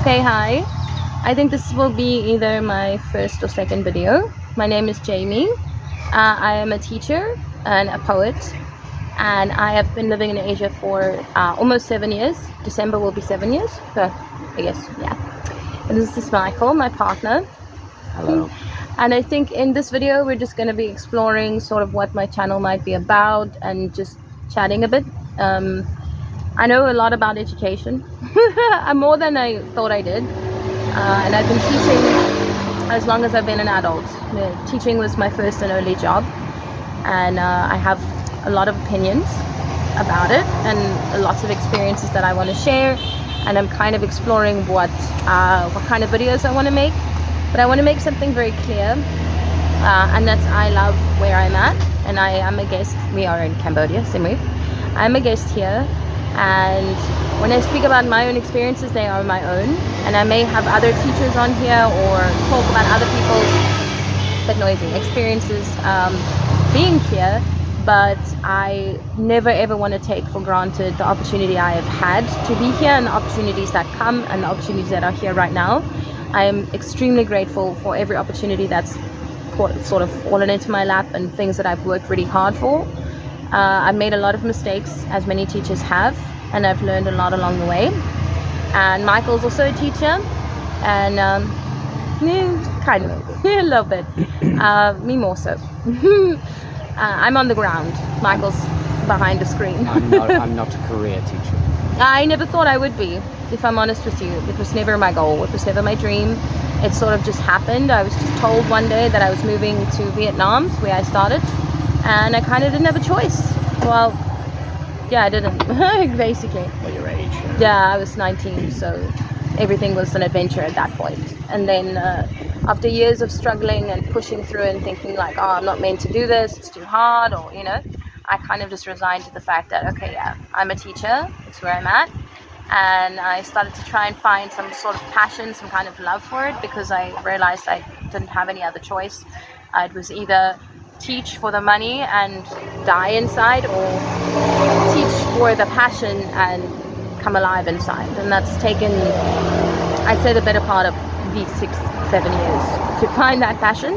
Okay, hi. I think this will be either my first or second video. My name is Jamie. I am a teacher and a poet, and I have been living in Asia for almost 7 years. December will be 7 years, so I guess, yeah. And this is Michael, my partner. Hello. And I think in this video, we're just going to be exploring sort of what my channel might be about and just chatting a bit. I know a lot about education, more than I thought I did. And I've been teaching as long as I've been an adult. Teaching was my first and only job, and I have a lot of opinions about it and lots of experiences that I want to share. And I'm kind of exploring what kind of videos I want to make, but I want to make something very clear, and that's I love where I'm at, and I am a guest. We are in Cambodia, Siem Reap. I'm a guest here. And when I speak about my own experiences, they are my own, and I may have other teachers on here or talk about other people's bit noisy experiences being here, but I never ever want to take for granted the opportunity I have had to be here and the opportunities that come and the opportunities that are here right now. I am extremely grateful for every opportunity that's sort of fallen into my lap and things that I've worked really hard for. I've made a lot of mistakes, as many teachers have, and I've learned a lot along the way. And Michael's also a teacher, and kind of a little bit. Me more so. I'm on the ground. Michael's behind the screen. I'm not a career teacher. I never thought I would be, if I'm honest with you. It was never my goal. It was never my dream. It sort of just happened. I was just told one day that I was moving to Vietnam, where I started. And I kind of didn't have a choice. Well, yeah, I didn't, basically. At your age. Yeah, I was 19, so everything was an adventure at that point. And then after years of struggling and pushing through and thinking like, oh, I'm not meant to do this, it's too hard, or, I kind of just resigned to the fact that, okay, yeah, I'm a teacher, it's where I'm at. And I started to try and find some sort of passion, some kind of love for it, because I realized I didn't have any other choice. It was either teach for the money and die inside, or teach for the passion and come alive inside. And that's taken, I'd say, the better part of these 6-7 years to find that passion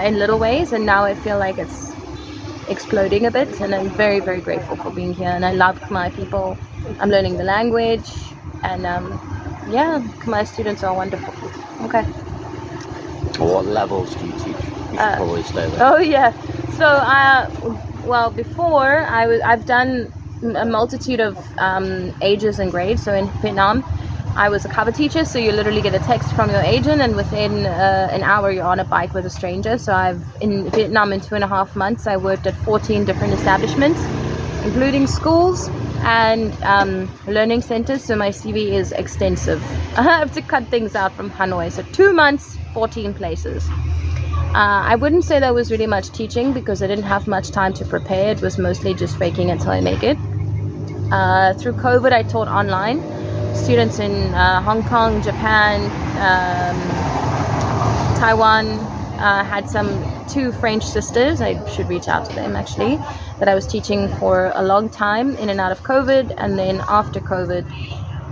in little ways. And now I feel like it's exploding a bit, and I'm very, very grateful for being here. And I love Khmer people. I'm learning the language, and yeah, Khmer students are wonderful. Okay. What levels do you teach? You should probably stay there. Oh yeah. So well, before I've done a multitude of ages and grades. So in Vietnam, I was a cover teacher. So you literally get a text from your agent, and within an hour you're on a bike with a stranger. So in Vietnam in 2.5 months, I worked at 14 different establishments, including schools and learning centers. So my CV is extensive. I have to cut things out from Hanoi. So 2 months, 14 places. I wouldn't say that was really much teaching, because I didn't have much time to prepare. It was mostly just faking until I make it. Through COVID, I taught online. Students in Hong Kong, Japan, Taiwan, had 2 French sisters. I should reach out to them actually, that I was teaching for a long time in and out of COVID. And then after COVID,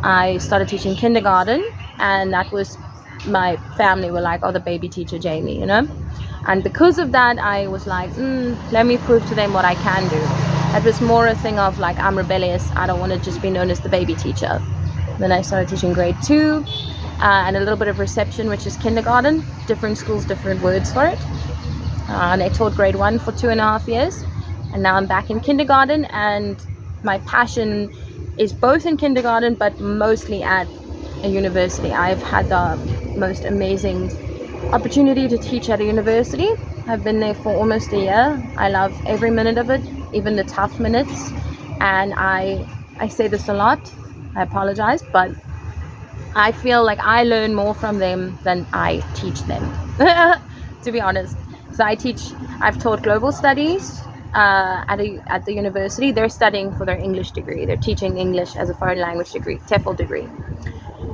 I started teaching kindergarten, and that was, my family were like, oh, the baby teacher Jamie, and because of that I was like, let me prove to them what I can do. It was more a thing of like, I'm rebellious, I don't want to just be known as the baby teacher. Then I started teaching grade 2 and a little bit of reception, which is kindergarten. Different schools, different words for it. And I taught grade 1 for 2.5 years, and now I'm back in kindergarten, and my passion is both in kindergarten but mostly at a university. I've had the most amazing opportunity to teach at a university. I've been there for almost a year. I love every minute of it, even the tough minutes. And I say this a lot, I apologize, but I feel like I learn more from them than I teach them, to be honest. So I've taught global studies at the university. They're studying for their English degree. They're teaching English as a foreign language degree, TEFL degree.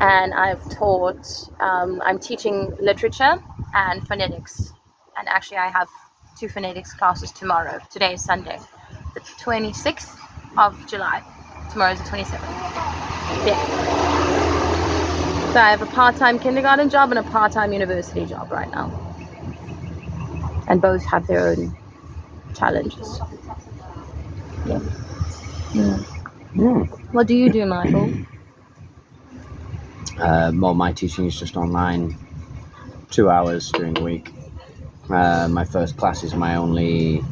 And I'm teaching literature and phonetics. And actually I have 2 phonetics classes tomorrow. Today is Sunday, the 26th of July. Tomorrow is the 27th. Yeah. So I have a part-time kindergarten job and a part-time university job right now. And both have their own challenges. Yeah. What do you do, Michael? Well, my teaching is just online, 2 hours during the week. My first class is my only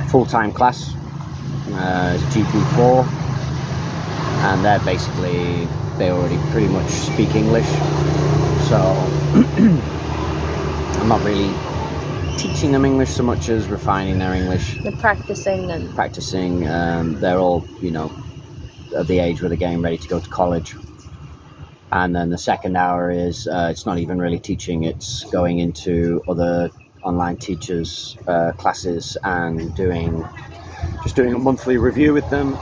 full-time class. It's GP4, and they already pretty much speak English, so I'm not really teaching them English so much as refining their English. The practicing. They're all, at the age where they're getting ready to go to college. And then the second hour is, it's not even really teaching, it's going into other online teachers' classes and doing a monthly review with them,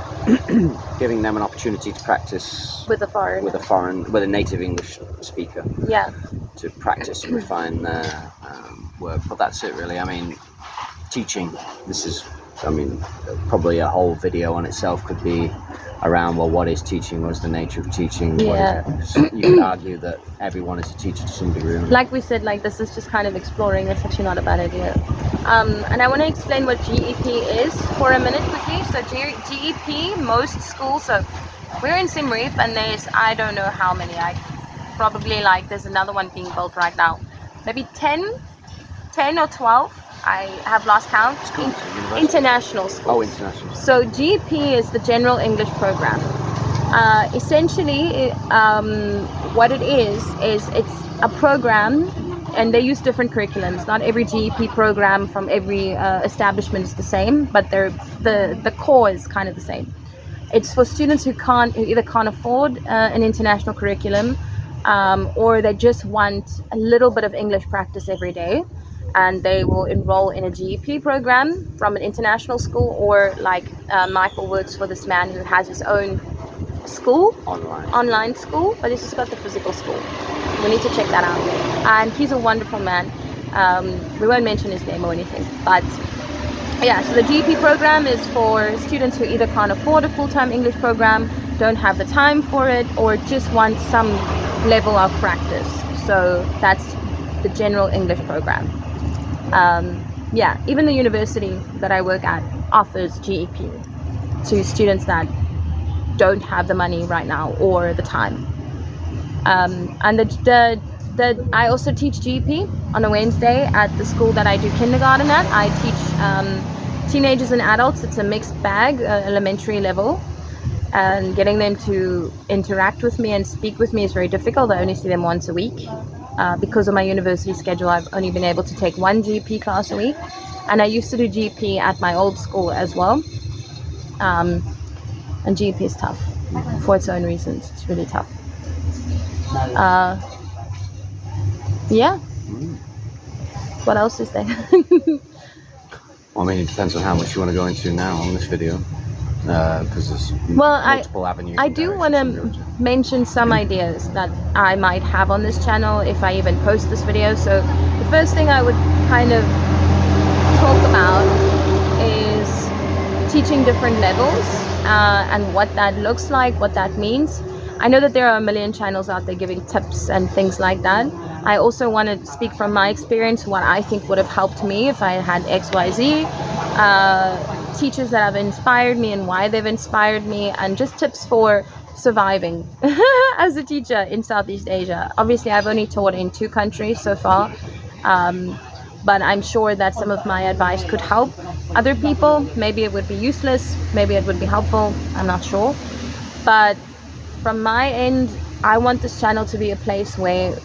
giving them an opportunity to practice with a native English speaker. Yeah. To practice and refine their work. But that's it really. I mean, teaching, probably a whole video on itself could be around, well, what is teaching? What's the nature of teaching? Yeah. You could argue that everyone is a teacher to some degree. Like we said, this is just kind of exploring. It's actually not a bad idea. And I want to explain what GEP is for a minute quickly. So GEP, most schools, so we're in Siem Reap and there's, I don't know how many, there's another one being built right now. Maybe 10 or 12. I have lost count. International schools. Oh, international. So GEP is the General English Program. Essentially, what it is it's a program, and they use different curriculums. Not every GEP program from every establishment is the same, but the core is kind of the same. It's for students who either can't afford an international curriculum, or they just want a little bit of English practice every day. And they will enroll in a GEP program from an international school, or Michael works for this man who has his own school, online school, but he's just got the physical school. We need to check that out. And he's a wonderful man. We won't mention his name or anything, but yeah, so the GEP program is for students who either can't afford a full-time English program, don't have the time for it, or just want some level of practice. So that's the General English Program. Even the university that I work at offers GEP to students that don't have the money right now or the time. And I also teach GEP on a Wednesday at the school that I do kindergarten at. I teach teenagers and adults. It's a mixed bag, elementary level. And getting them to interact with me and speak with me is very difficult. I only see them once a week. Because of my university schedule, I've only been able to take one GEP class a week. And I used to do GEP at my old school as well. And GEP is tough for its own reasons. It's really tough. What else is there? Well, it depends on how much you want to go into now on this video. Because there's multiple avenues. I do want to mention some ideas that I might have on this channel if I even post this video. So the first thing I would kind of talk about is teaching different levels and what that looks like, what that means. I know that there are a million channels out there giving tips and things like that. I also want to speak from my experience, what I think would have helped me if I had XYZ. Teachers that have inspired me and why they've inspired me, and just tips for surviving as a teacher in Southeast Asia. Obviously, I've only taught in 2 countries so far, but I'm sure that some of my advice could help other people. Maybe it would be useless, maybe it would be helpful, I'm not sure. But from my end, I want this channel to be a place where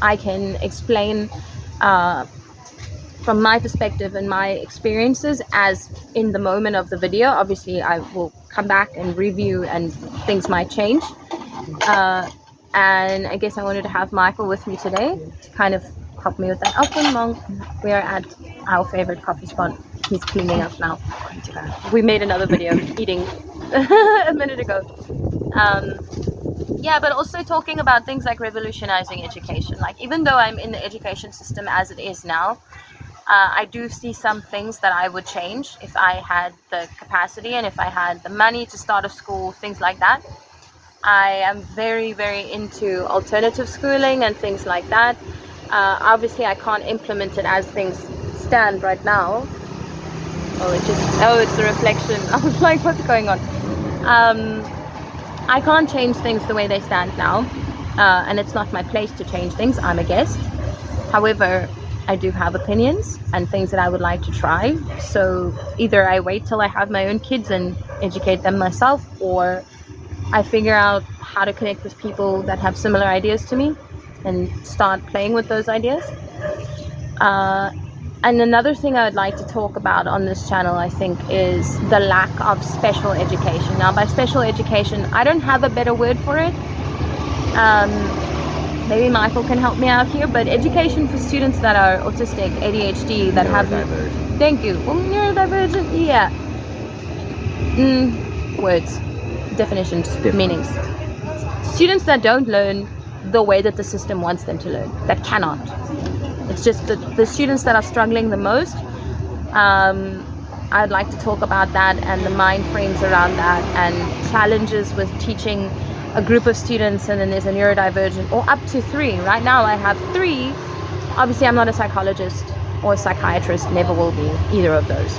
I can explain from my perspective and my experiences as in the moment of the video. Obviously, I will come back and review and things might change. And I guess I wanted to have Michael with me today to kind of help me with that. We are at our favorite coffee spot. He's cleaning up now. We made another video eating a minute ago. But also talking about things like revolutionizing education. Even though I'm in the education system as it is now, I do see some things that I would change if I had the capacity and if I had the money to start a school, things like that. I am very, very into alternative schooling and things like that. Obviously, I can't implement it as things stand right now. It's the reflection. I was like, what's going on? I can't change things the way they stand now, and it's not my place to change things. I'm a guest. However, I do have opinions and things that I would like to try. So either I wait till I have my own kids and educate them myself, or I figure out how to connect with people that have similar ideas to me and start playing with those ideas. And another thing I would like to talk about on this channel, I think, is the lack of special education. Now, by special education, I don't have a better word for it. Maybe Michael can help me out here, but education for students that are autistic, ADHD, that have... Thank you. Well, neurodivergent, yeah. Words, definitions, meanings. Students that don't learn the way that the system wants them to learn, that cannot. It's just the students that are struggling the most. I'd like to talk about that and the mind frames around that and challenges with teaching a group of students, and then there's a neurodivergent, or up to 3. Right now I have 3. Obviously, I'm not a psychologist or a psychiatrist, never will be either of those.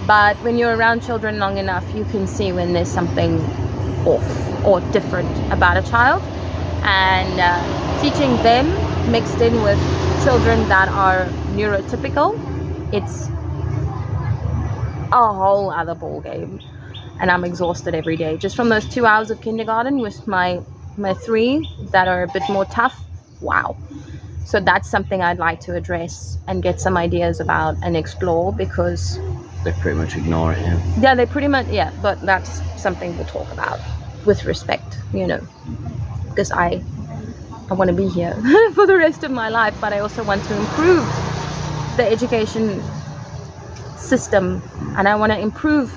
But when you're around children long enough, you can see when there's something off or different about a child. And teaching them mixed in with children that are neurotypical, it's a whole other ball game. And I'm exhausted every day just from those 2 hours of kindergarten with my 3 that are a bit more tough. Wow. So that's something I'd like to address and get some ideas about and explore, because they pretty much ignore it. Yeah, they pretty much, yeah, but that's something we'll talk about with respect, because I want to be here for the rest of my life, but I also want to improve the education system, and I want to improve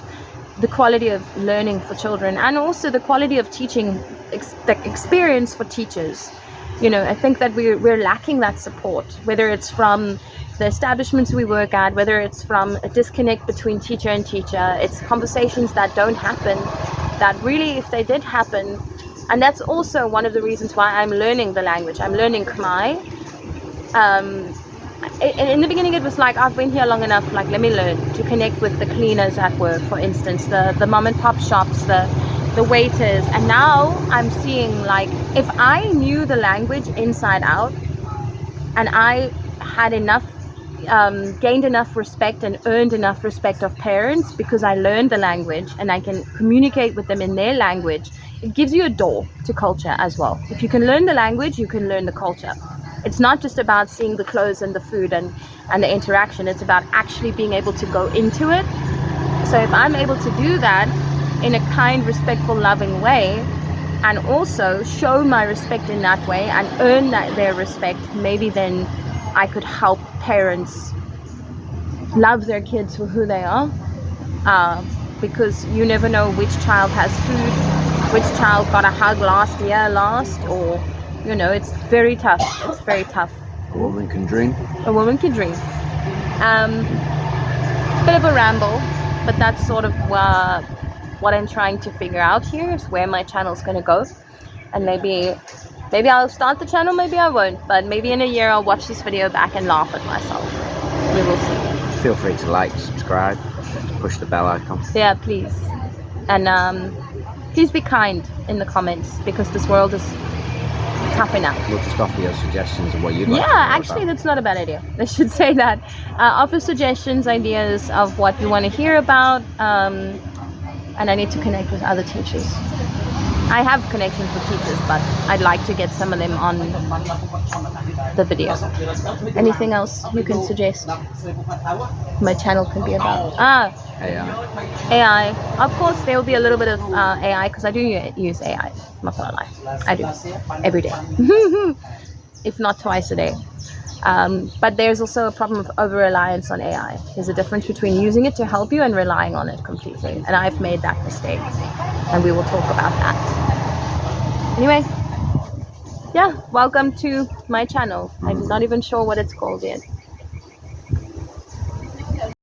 the quality of learning for children, and also the quality of teaching, the experience for teachers. I think that we're lacking that support, whether it's from the establishments we work at, whether it's from a disconnect between teacher and teacher. It's conversations that don't happen, that really, if they did happen. And that's also one of the reasons why I'm learning the language. I'm learning Khmer. In the beginning, it was like, I've been here long enough, like, let me learn to connect with the cleaners at work, for instance, the mom and pop shops, the waiters. And now I'm seeing, like, if I knew the language inside out, and I had enough, gained enough respect and earned enough respect of parents because I learned the language and I can communicate with them in their language, it gives you a door to culture as well. If you can learn the language, you can learn the culture. It's not just about seeing the clothes and the food and the interaction. It's about actually being able to go into it. So if I'm able to do that in a kind, respectful, loving way, and also show my respect in that way and earn their respect, maybe then I could help parents love their kids for who they are. Because you never know which child has food, which child got a hug last, or it's very tough. It's very tough. A woman can dream. A woman can dream. Bit of a ramble, but that's sort of what I'm trying to figure out here, is where my channel's going to go. And maybe I'll start the channel, maybe I won't, but maybe in a year I'll watch this video back and laugh at myself. We will see. Feel free to like, subscribe, push the bell icon. Yeah, please. And please be kind in the comments, because this world is tough enough. We'll just offer your suggestions of what you'd like to know actually about. That's not a bad idea. I should say that. Offer suggestions, ideas of what you want to hear about, and I need to connect with other teachers. I have connections with teachers, but I'd like to get some of them on the video. Anything else you can suggest my channel can be about? AI. Of course, there will be a little bit of AI, because I do use AI. I'm not gonna lie, I do every day, if not twice a day. But there's also a problem of over-reliance on AI. There's a difference between using it to help you and relying on it completely. And I've made that mistake, and we will talk about that. Anyway, yeah, welcome to my channel. I'm not even sure what it's called yet.